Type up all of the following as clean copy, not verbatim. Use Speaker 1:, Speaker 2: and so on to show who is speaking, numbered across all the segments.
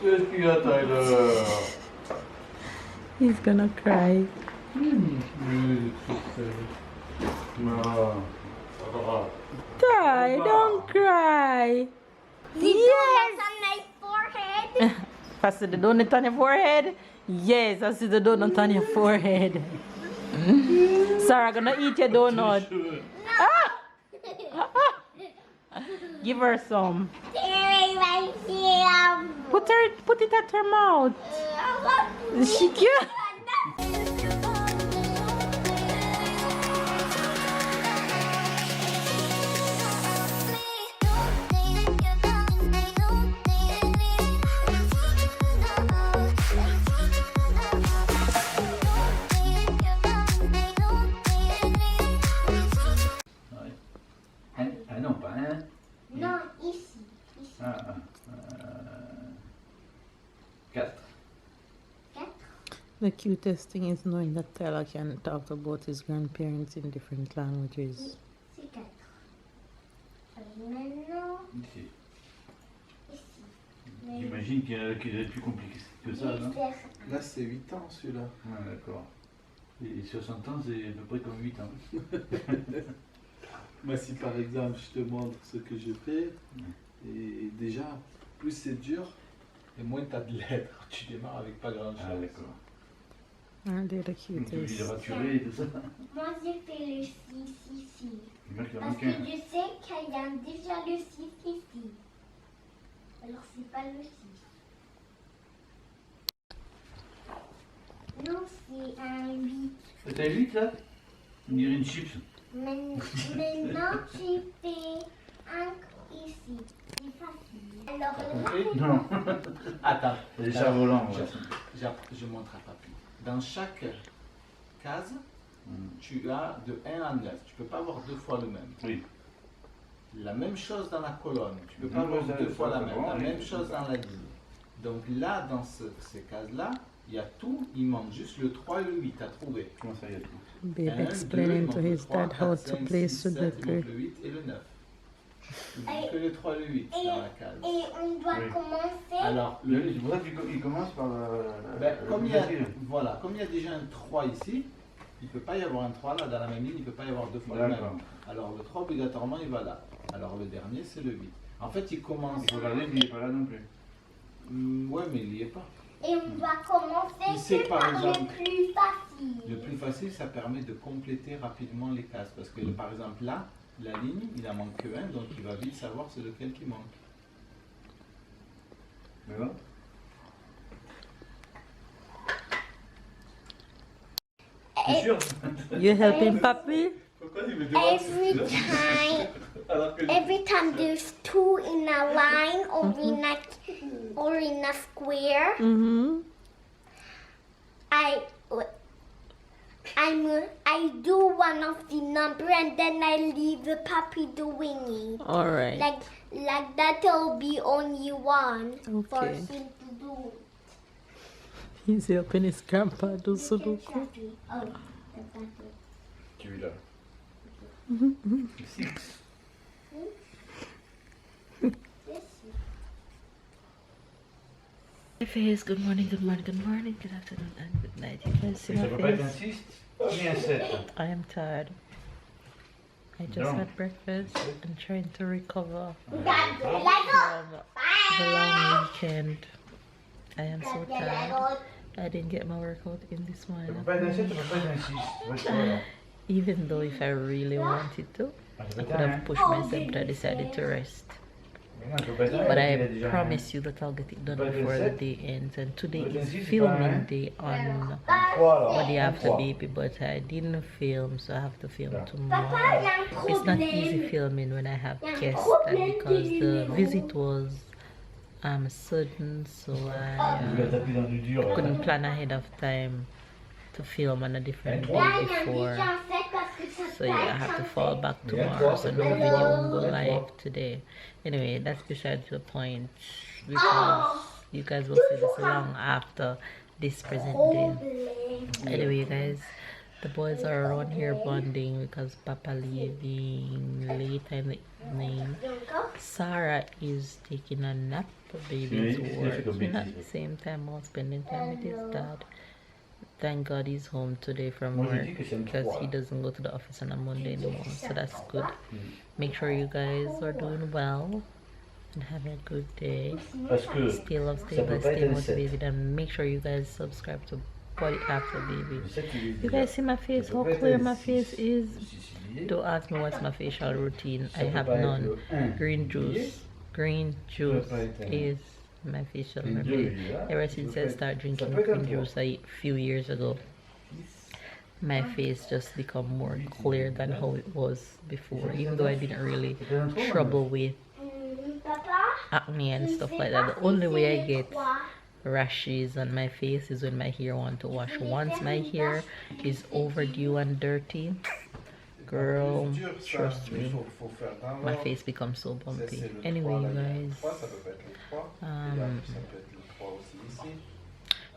Speaker 1: Qu'est-ce qu'il y a, Tyler?
Speaker 2: He's gonna cry. Ty, don't cry.
Speaker 3: The donuts on my forehead.
Speaker 2: I see the donut on your forehead? Yes, I see the donut on your forehead. Sarah gonna eat your donut. Ah! Give her some. Put it at her mouth. She can't.
Speaker 1: Ah non, pas un.
Speaker 3: Non, ici.
Speaker 1: Quatre.
Speaker 2: The cutest thing is knowing that Tyler can talk about his grandparents in different languages.
Speaker 3: C'est 4. Maintenant,
Speaker 1: Ici.
Speaker 3: ici.
Speaker 1: J'imagine qu'il est plus compliqué que ça, non?
Speaker 4: Là, c'est 8 ans celui-là.
Speaker 1: Ah, d'accord. Et 60 ans, c'est à peu près comme 8 ans.
Speaker 4: Moi, si par exemple, je te montre ce que je fais, et déjà, plus c'est dur, et moins tu as de lettres. Tu démarres avec pas grand-chose.
Speaker 1: Ah, d'accord.
Speaker 2: Aren't they the
Speaker 1: Donc, tu veux
Speaker 2: cutest?
Speaker 1: les raturer et tout ça?
Speaker 3: moi j'ai fait le 6 ici.
Speaker 1: Il manque le
Speaker 3: Parce que
Speaker 1: manquin.
Speaker 3: je sais qu'il y a déjà le 6 ici. Alors c'est pas le 6. Non, c'est un 8.
Speaker 1: C'est un 8 là? On dirait une chips.
Speaker 3: Maintenant, j'ai fait un ici. C'est facile. Alors là,
Speaker 1: Non.
Speaker 4: Attends,
Speaker 1: C'est des chats-volants. Ouais.
Speaker 4: je montre à papy. Dans chaque case, tu as de 1 à 9. Tu ne peux pas avoir deux fois le même.
Speaker 1: Oui.
Speaker 4: La même chose dans la colonne. Tu ne peux pas
Speaker 1: Non,
Speaker 4: avoir
Speaker 1: ça,
Speaker 4: deux fois
Speaker 1: ça,
Speaker 4: la même.
Speaker 1: bon,
Speaker 4: La
Speaker 1: oui.
Speaker 4: même chose dans la ligne. Donc là, dans ces cases-là, il y a tout. Il manque juste le 3 et le 8 à trouver.
Speaker 1: Comment ça y est tout?
Speaker 2: Babe
Speaker 4: 1,
Speaker 2: explaining
Speaker 4: 2,
Speaker 2: to
Speaker 4: il manque le
Speaker 2: his
Speaker 4: 3,
Speaker 2: dad how
Speaker 4: 4,
Speaker 2: to
Speaker 4: 5,
Speaker 2: play
Speaker 4: 6, 7, il
Speaker 2: Sudoku.
Speaker 4: manque le 8 et le 9. Il manque que le 3 et le 8 dans la case.
Speaker 3: et on doit
Speaker 1: Oui.
Speaker 3: commencer.
Speaker 4: Alors,
Speaker 1: C'est pour ça qu'il commence par
Speaker 4: comme il y a, voilà, comme il y a déjà un 3 ici, il ne peut pas y avoir un 3 là, dans la même ligne, il ne peut pas y avoir deux fois le même.
Speaker 1: D'accord.
Speaker 4: Alors le 3 obligatoirement il va là. Alors le dernier c'est le 8. En fait il commence...
Speaker 1: Il faut regarder, mais il n'est pas là non plus.
Speaker 4: Ouais mais il n'y est pas.
Speaker 3: Et on doit commencer
Speaker 4: Ici,
Speaker 3: que
Speaker 4: par
Speaker 3: par
Speaker 4: exemple,
Speaker 3: le plus facile.
Speaker 4: Le plus facile ça permet de compléter rapidement les cases. Parce que par exemple là, la ligne il en manque que un, donc il va vite savoir c'est lequel qui manque.
Speaker 1: Mais bon. C'est sûr?
Speaker 2: You helping Papi?
Speaker 4: Pourquoi il me
Speaker 3: Every time there's 2 in a line or in a square,
Speaker 2: Mm-hmm.
Speaker 3: I do one of the number and then I leave the puppy doing it.
Speaker 2: All right.
Speaker 3: Like that'll be only one for
Speaker 2: Okay.
Speaker 3: him to do.
Speaker 2: He's helping his grandpa do Sudoku.
Speaker 3: Oh, that's not it.
Speaker 1: Celui-là. 6.
Speaker 2: My face, good morning, good morning, good morning, good afternoon, and good night. You guys see
Speaker 1: Ça
Speaker 2: my
Speaker 1: peut pas être un
Speaker 2: face?
Speaker 1: 6 ni un 7.
Speaker 2: I am tired. I just
Speaker 1: No.
Speaker 2: had breakfast and trying to recover
Speaker 3: That's the
Speaker 2: from
Speaker 3: Lego.
Speaker 2: the long weekend. I am so
Speaker 3: That's the
Speaker 2: tired.
Speaker 3: Lego.
Speaker 2: I didn't get my workout in this
Speaker 1: Ça peut
Speaker 2: morning.
Speaker 1: pas être un 7, ça peut pas être un 6. Voilà.
Speaker 2: Even though if I really wanted to,
Speaker 1: Ah, ça
Speaker 2: I
Speaker 1: peut
Speaker 2: could
Speaker 1: être un
Speaker 2: have pushed myself, but I decided to rest.
Speaker 1: Mais non, ça peut pas être un.
Speaker 2: But
Speaker 1: il y a
Speaker 2: I
Speaker 1: déjà
Speaker 2: promise you that I'll get it done
Speaker 1: But
Speaker 2: before the
Speaker 1: it's
Speaker 2: day ends. And today
Speaker 1: But
Speaker 2: is
Speaker 1: it's
Speaker 2: filming
Speaker 1: fine.
Speaker 2: day on
Speaker 1: un 3 là.
Speaker 2: body after
Speaker 1: Un 3.
Speaker 2: baby, but I didn't film, so I have to film
Speaker 1: Yeah.
Speaker 3: Papa,
Speaker 2: tomorrow.
Speaker 3: il y a un
Speaker 2: It's not easy
Speaker 3: problème.
Speaker 2: filming when I have
Speaker 3: Yeah.
Speaker 2: guests, and because the visit was sudden, so
Speaker 1: Tu
Speaker 2: I
Speaker 1: vas taper dans du dur.
Speaker 2: couldn't plan ahead of time to film on a different
Speaker 1: Yeah.
Speaker 2: day
Speaker 3: Là, il y a un
Speaker 2: before.
Speaker 3: budget en fait parce que ça
Speaker 2: So yeah, I have to fall back
Speaker 1: Yeah.
Speaker 2: tomorrow, so no video won't go
Speaker 1: Yeah.
Speaker 2: live today. Anyway, that's besides the point, because you guys will see this long after this present day.
Speaker 3: Problème.
Speaker 2: Anyway, you guys, The boys are around here bonding because Papa leaving late in the evening. Sarah is taking a nap. The baby's working at the same time while spending time with his dad. Thank God he's home today from work because he doesn't go to the office on a Monday anymore. So that's good. Make sure you guys are doing well and have a good day. Stay love, stay blessed, stay motivated, and make sure you guys subscribe to Body After Baby. You guys see my face, how clear my face is? Don't ask me what's my facial routine. I have none. Green juice is my facial remedy. Ever since I started drinking green juice a few years ago, my face just become more clear than how it was before, even though I didn't really trouble with acne and stuff like that. The only way I get rashes on my face is when my hair want to wash. Once my hair is overdue and dirty, girl, trust me, my face becomes so bumpy. Anyway, you guys,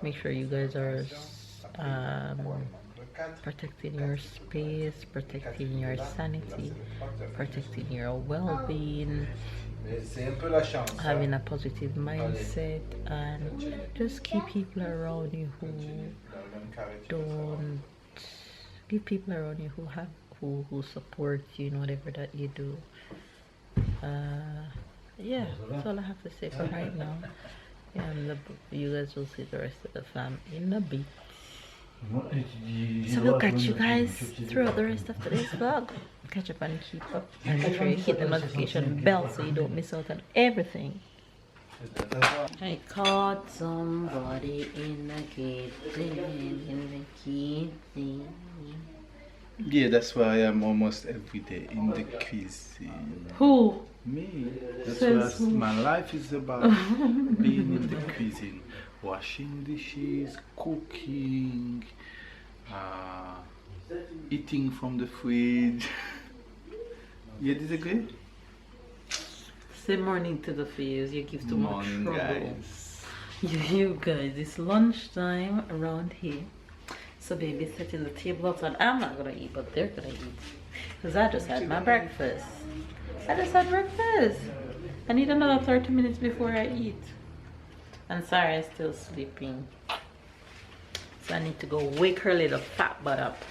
Speaker 2: make sure you guys are protecting your space, protecting your sanity, protecting your well-being, having a positive mindset, and just keep people around you who don't, keep people around you who have who support you in whatever that you do. Yeah, that's all I have to say for right now. Yeah, and you guys will see the rest of the fam in a bit. So we'll catch you guys throughout the rest of today's vlog. Catch up and keep up, and make sure you hit the notification bell so you don't miss out on everything. I caught somebody in the kitchen,
Speaker 4: Yeah, that's why I am almost every day in the cuisine.
Speaker 2: Who?
Speaker 4: Me. That's what my life is about. Being in the cuisine, washing dishes, cooking, eating from the fridge. You disagree?
Speaker 2: Say morning to the face. You give too much trouble.
Speaker 4: Guys.
Speaker 2: You guys, it's lunchtime around here. So baby setting the table outside. I'm not gonna eat, but they're gonna eat. Because I just had my breakfast. I need another 30 minutes before I eat. And Sarah is still sleeping. So I need to go wake her little fat butt up.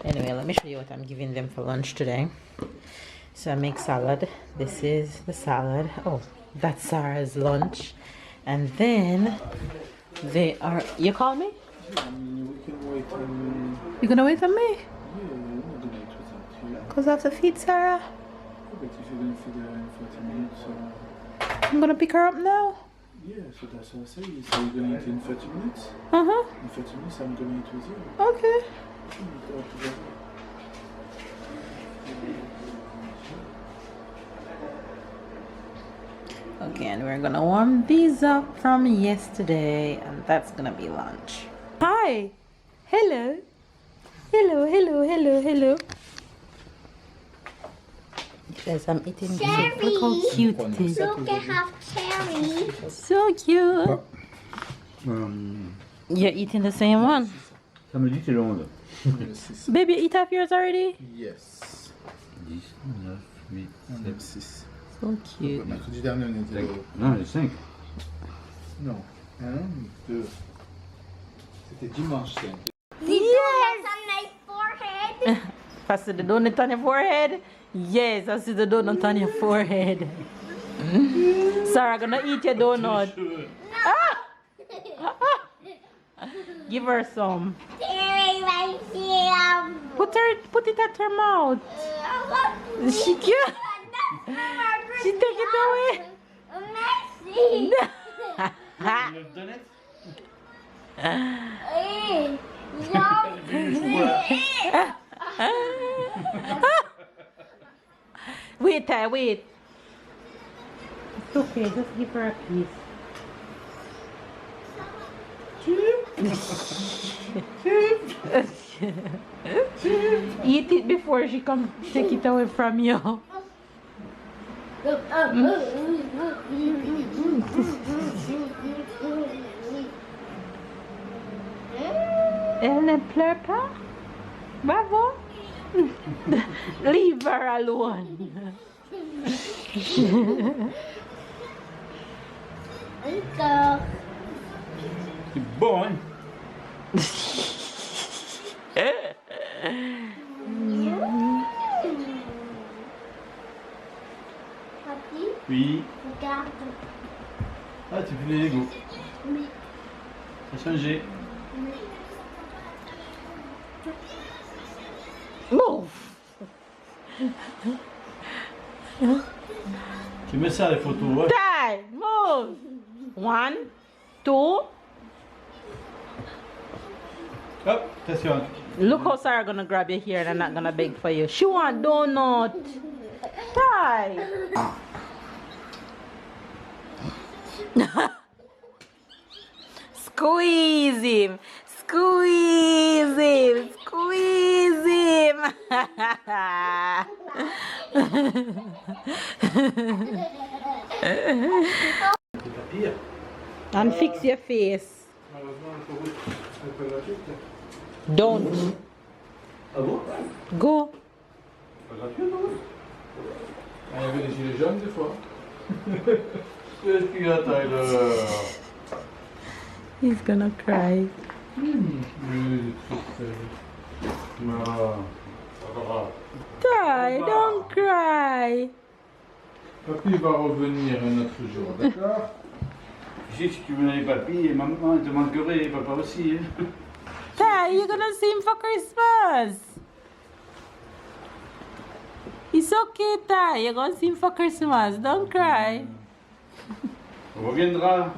Speaker 2: Anyway, let me show you what I'm giving them for lunch today. So I make salad. This is the salad. Oh, that's Sarah's lunch. And then they are, you call me?
Speaker 4: We can wait on...
Speaker 2: You gonna wait on me?
Speaker 4: Yeah, I'm not gonna wait without you.
Speaker 2: Because I have to feed Sarah.
Speaker 4: But if you're gonna feed her in 40 minutes,
Speaker 2: I'm gonna pick her up now.
Speaker 4: yeah, so that's what I say. So you're gonna eat in 30 minutes?
Speaker 2: Uh-huh.
Speaker 4: In 30 minutes, I'm gonna eat with you.
Speaker 2: Okay. Okay, and we're gonna warm these up from yesterday, and that's gonna be lunch. Hi. Hello. Hello. Yes, I'm eating soup. Look how cute it is.
Speaker 3: Look, I have cherry.
Speaker 2: So cute. You're eating the same one.
Speaker 1: Samedi, c'est le 11.
Speaker 2: Baby, eat half yours already?
Speaker 4: Yes.
Speaker 1: 10, 9, 8, 7.
Speaker 4: 6.
Speaker 2: So cute.
Speaker 4: Mercredi dernier, on était au...
Speaker 1: Non, les 5.
Speaker 4: Non. 1, 2. C'était dimanche 5.
Speaker 3: Yes! On my forehead.
Speaker 2: I see the donut on your forehead? Yes, I see the donut on your forehead. Sarah, gonna eat your donut. Give her some.
Speaker 3: Cherry right here.
Speaker 2: Put it at her mouth. She can't. She take it away.
Speaker 3: Messy.
Speaker 2: Wait, wait. It's okay, just give her a piece. Eat it before she comes take it away from you. Elle ne pleure pas? Bravo. Leave her alone.
Speaker 3: Encore.
Speaker 1: C'est bon, hein?
Speaker 3: Papi,
Speaker 1: Oui.
Speaker 3: regarde.
Speaker 1: Ah, tu fais les Lego.
Speaker 3: Oui.
Speaker 1: Ça a changé.
Speaker 2: Move.
Speaker 1: Tu mets ça les photos, ouais.
Speaker 2: Dad, move. 1, 2.
Speaker 1: Hop, attention.
Speaker 2: Look how Sarah gonna grab your hair and I'm not gonna beg for you. She want donut. Ty. Squeeze him. Squeeze him. Squeeze him.
Speaker 1: C'est pas pire.
Speaker 2: And fix your face.
Speaker 4: Malheureusement, l'autoroute, elle peut la vite.
Speaker 2: Don't.
Speaker 1: Ah bon?
Speaker 2: Go.
Speaker 1: Pas gratuit, non?
Speaker 4: Ah, il y avait des gilets jaunes des fois.
Speaker 1: Qu'est-ce qu'il y a, Tyler?
Speaker 2: He's gonna cry.
Speaker 4: Oui, c'est très
Speaker 1: Non, pas grave.
Speaker 2: Ty, don't cry.
Speaker 4: Papy va revenir un autre jour, d'accord?
Speaker 1: Tu sais que si tu venais les papis, et maman te manquerait, et papa aussi. Hein?
Speaker 2: Ty, you're gonna see him for Christmas. It's okay, Ty. You're gonna see him for Christmas. Don't cry.
Speaker 1: On reviendra.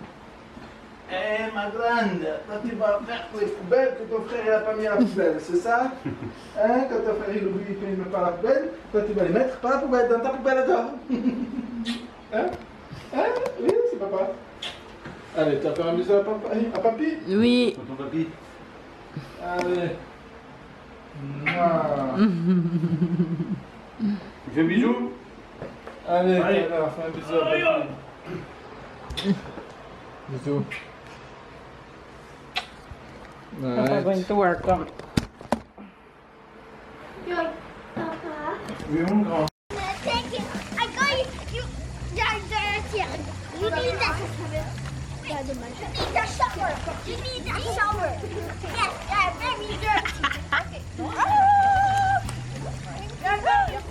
Speaker 4: Eh ma grande, quand tu vas faire les poubelles, que ton frère n'a pas mis à la poubelle, c'est ça? Hein? Quand ton frère il oublie, il ne met pas à la poubelle, toi tu vas les mettre pas la poubelle, dans ta poubelle à toi. Hein? Hein? Oui, c'est papa. Allez, tu vas faire un bisou à papy?
Speaker 2: Oui.
Speaker 1: Pour ton papy.
Speaker 4: Allez. Mouah.
Speaker 1: Tu fais un bisou?
Speaker 4: Allez,
Speaker 1: Allez.
Speaker 4: alors, fais un bisou à papy. Bisous.
Speaker 2: Papa going to work. Come.
Speaker 3: Your Papa.
Speaker 1: Oui, mon grand.
Speaker 3: Take it. I got you. You're dirty. You need that. You need a shower. You need a shower. Yes, you're very dirty. Okay. You're very dirty.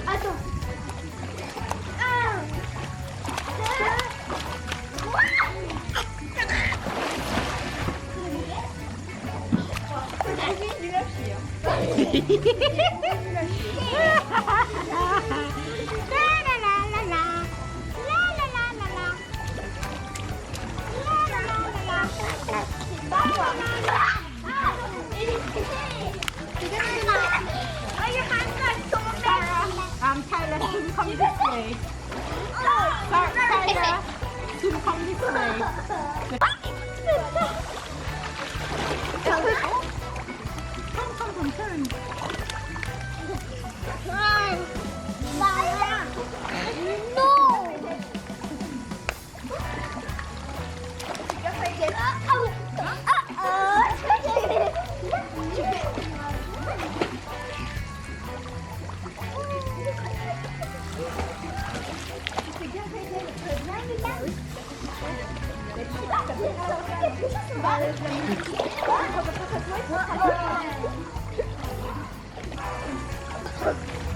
Speaker 3: Attends.
Speaker 2: Tyler, soon come this way. Tyler, soon come this way. Come, turn.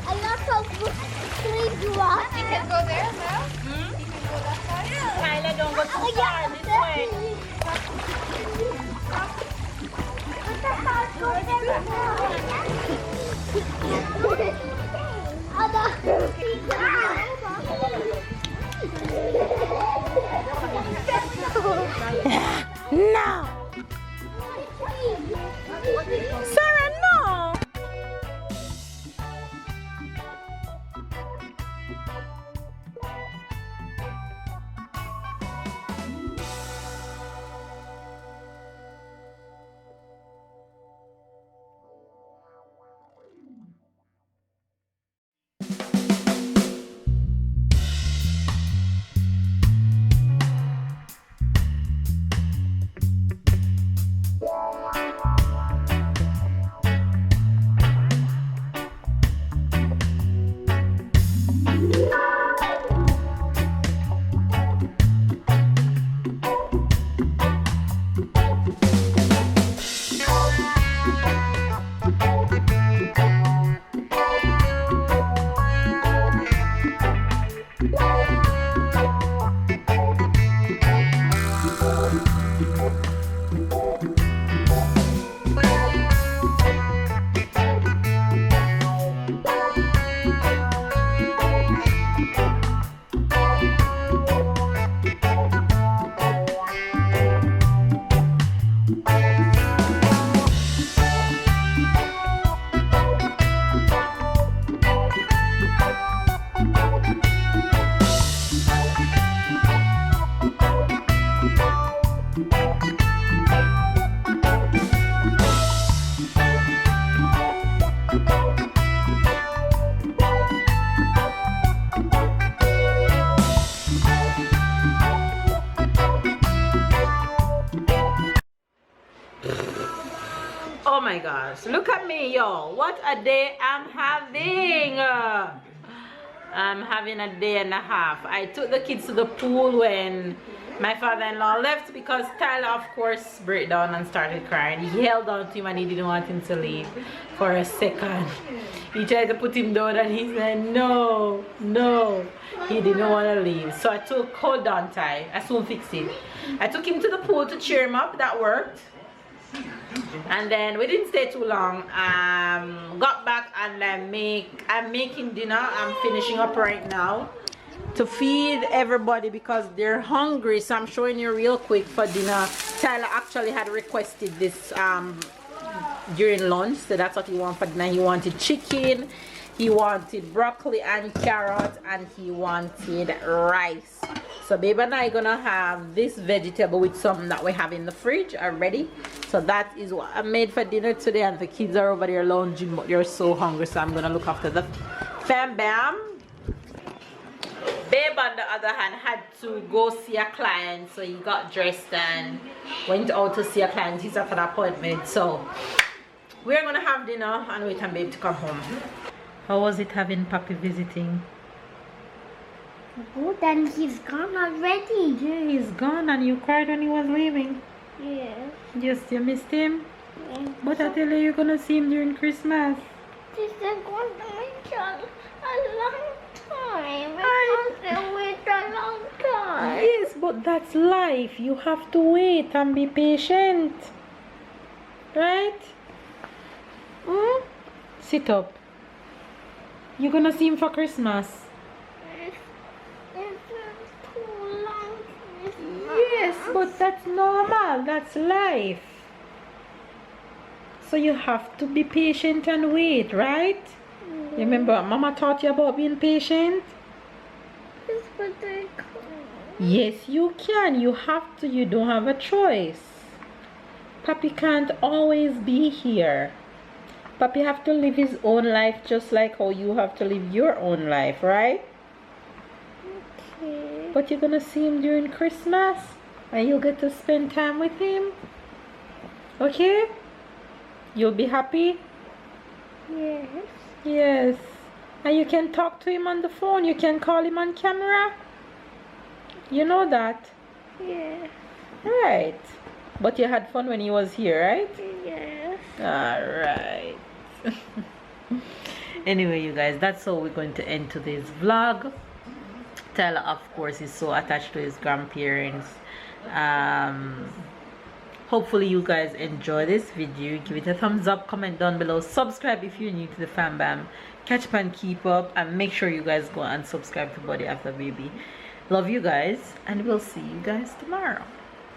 Speaker 3: A lot of three drops. You can go there now. You can go that side.
Speaker 2: Tyler, don't go too far this way. No! Sarah, no! Oh my gosh, look at me, yo. What a day I'm having. I'm having a day and a half. I took the kids to the pool when my father-in-law left because Tyler, of course, broke down and started crying. He held on to him and he didn't want him to leave for a second. He tried to put him down and he said, no, no. He didn't want to leave. So I took, hold on, Ty. I soon fixed it. I took him to the pool to cheer him up. That worked. And then we didn't stay too long. Got back and I'm making dinner. I'm finishing up right now to feed everybody because they're hungry. So I'm showing you real quick for dinner. Tyler actually had requested this during lunch, so that's what he wanted for dinner. He wanted chicken, he wanted broccoli and carrot, and he wanted rice. So babe and I gonna have this vegetable with something that we have in the fridge already. So that is what I made for dinner today, and the kids are over there lounging, but they're so hungry, so I'm gonna look after the fam bam. Babe on the other hand had to go see a client, so he got dressed and went out to see a client. He's at an appointment, so we're gonna have dinner and wait on babe to come home. How was it having Papi visiting?
Speaker 3: Good, and he's gone already.
Speaker 2: Yeah, he's gone, and you cried when he was leaving.
Speaker 3: Yeah.
Speaker 2: Yes, you missed him?
Speaker 3: Yeah.
Speaker 2: But I tell you, you're gonna see him during Christmas.
Speaker 3: This is going to wait a long time. Because wait a long time.
Speaker 2: Yes, but that's life. You have to wait and be patient. Right? Hmm? Sit up. You're gonna see him for Christmas.
Speaker 3: Too long Christmas.
Speaker 2: Yes, but that's normal. That's life. So you have to be patient and wait, right?
Speaker 3: Mm-hmm.
Speaker 2: Remember, Mama taught you about being patient?
Speaker 3: Yes, but I can't.
Speaker 2: Yes, you can. You have to. You don't have a choice. Papi can't always be here. Papi have to live his own life just like how you have to live your own life, right?
Speaker 3: Okay.
Speaker 2: But you're gonna see him during Christmas and you'll get to spend time with him. Okay? You'll be happy?
Speaker 3: Yes.
Speaker 2: Yes. And you can talk to him on the phone. You can call him on camera. You know that?
Speaker 3: Yes.
Speaker 2: Right. But you had fun when he was here, right?
Speaker 3: Yes.
Speaker 2: Alright. Anyway, you guys, that's how we're going to end today's vlog. Tyler, of course, is so attached to his grandparents. Hopefully you guys enjoy this video. Give it a thumbs up, comment down below, subscribe if you're new to the fam bam, catch up and keep up, and make sure you guys go and subscribe to Body After Baby. Love you guys, and we'll see you guys tomorrow.